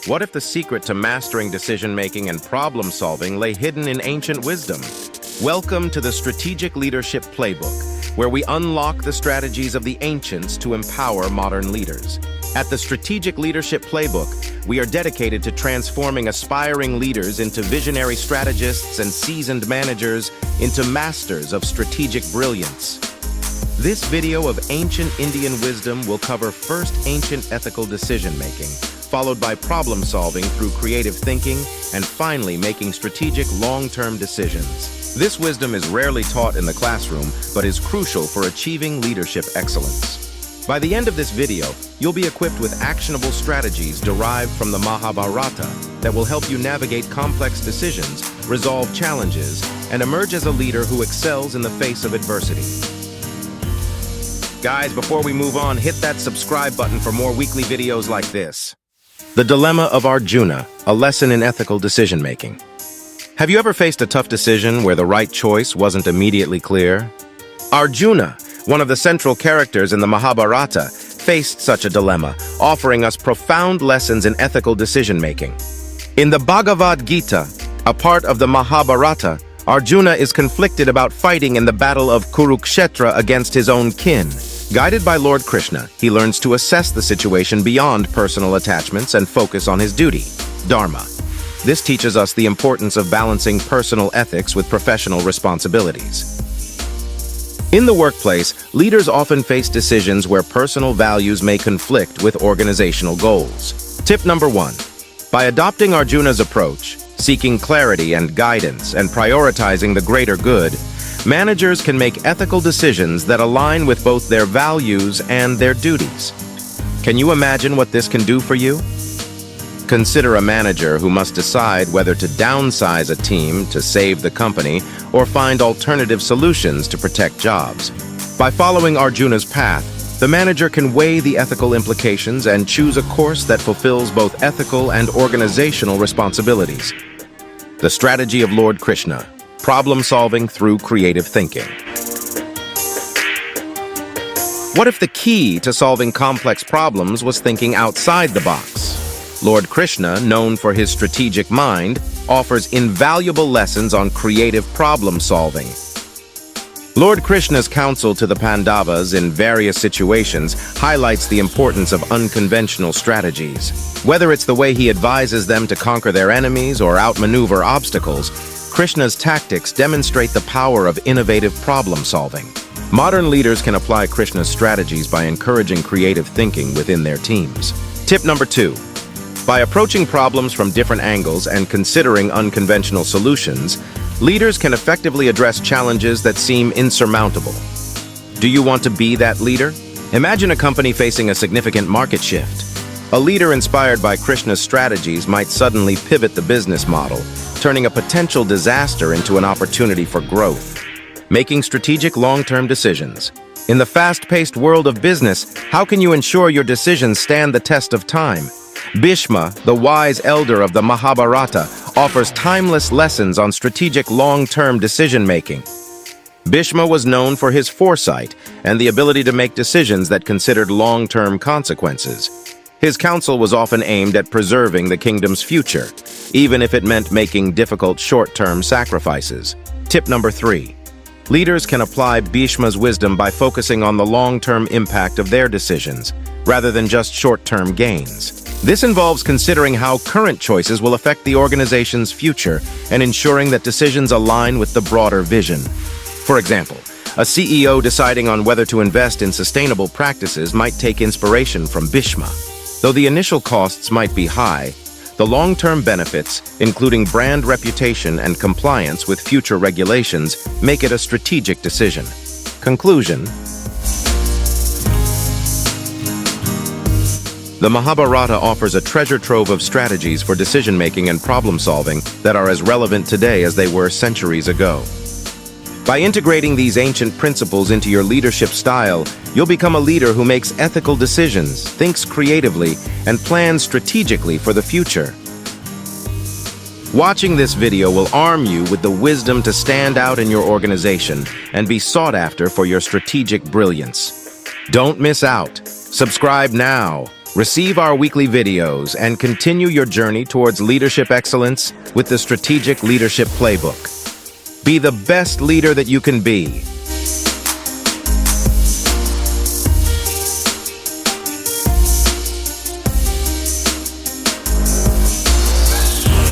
What if the secret to mastering decision-making and problem-solving lay hidden in ancient wisdom? Welcome to the Strategic Leadership Playbook, where we unlock the strategies of the ancients to empower modern leaders. At the Strategic Leadership Playbook, we are dedicated to transforming aspiring leaders into visionary strategists and seasoned managers into masters of strategic brilliance. This video of ancient Indian wisdom will cover first ancient ethical decision-making, followed by problem-solving through creative thinking, and finally making strategic long-term decisions. This wisdom is rarely taught in the classroom, but is crucial for achieving leadership excellence. By the end of this video, you'll be equipped with actionable strategies derived from the Mahabharata that will help you navigate complex decisions, resolve challenges, and emerge as a leader who excels in the face of adversity. Guys, before we move on, hit that subscribe button for more weekly videos like this. The Dilemma of Arjuna, a lesson in ethical decision-making. Have you ever faced a tough decision where the right choice wasn't immediately clear? Arjuna, one of the central characters in the Mahabharata, faced such a dilemma, offering us profound lessons in ethical decision-making. In the Bhagavad Gita, a part of the Mahabharata, Arjuna is conflicted about fighting in the battle of Kurukshetra against his own kin. Guided by Lord Krishna, he learns to assess the situation beyond personal attachments and focus on his duty, dharma. This teaches us the importance of balancing personal ethics with professional responsibilities. In the workplace, leaders often face decisions where personal values may conflict with organizational goals. Tip number 1. By adopting Arjuna's approach, seeking clarity and guidance, and prioritizing the greater good, managers can make ethical decisions that align with both their values and their duties. Can you imagine what this can do for you? Consider a manager who must decide whether to downsize a team to save the company or find alternative solutions to protect jobs. By following Arjuna's path, the manager can weigh the ethical implications and choose a course that fulfills both ethical and organizational responsibilities. The strategy of Lord Krishna: problem-solving through creative thinking. What if the key to solving complex problems was thinking outside the box? Lord Krishna, known for his strategic mind, offers invaluable lessons on creative problem-solving. Lord Krishna's counsel to the Pandavas in various situations highlights the importance of unconventional strategies. Whether it's the way he advises them to conquer their enemies or outmaneuver obstacles, Krishna's tactics demonstrate the power of innovative problem-solving. Modern leaders can apply Krishna's strategies by encouraging creative thinking within their teams. Tip number 2. By approaching problems from different angles and considering unconventional solutions, leaders can effectively address challenges that seem insurmountable. Do you want to be that leader? Imagine a company facing a significant market shift. A leader inspired by Krishna's strategies might suddenly pivot the business model, turning a potential disaster into an opportunity for growth. Making strategic long-term decisions. In the fast-paced world of business, how can you ensure your decisions stand the test of time? Bhishma, the wise elder of the Mahabharata, offers timeless lessons on strategic long-term decision-making. Bhishma was known for his foresight and the ability to make decisions that considered long-term consequences. His counsel was often aimed at preserving the kingdom's future, even if it meant making difficult short-term sacrifices. Tip number 3. Leaders can apply Bhishma's wisdom by focusing on the long-term impact of their decisions, rather than just short-term gains. This involves considering how current choices will affect the organization's future and ensuring that decisions align with the broader vision. For example, a CEO deciding on whether to invest in sustainable practices might take inspiration from Bhishma. Though the initial costs might be high, the long-term benefits, including brand reputation and compliance with future regulations, make it a strategic decision. Conclusion: the Mahabharata offers a treasure trove of strategies for decision-making and problem-solving that are as relevant today as they were centuries ago. By integrating these ancient principles into your leadership style, you'll become a leader who makes ethical decisions, thinks creatively, and plans strategically for the future. Watching this video will arm you with the wisdom to stand out in your organization and be sought after for your strategic brilliance. Don't miss out. Subscribe now. Receive our weekly videos and continue your journey towards leadership excellence with the Strategic Leadership Playbook. Be the best leader that you can be.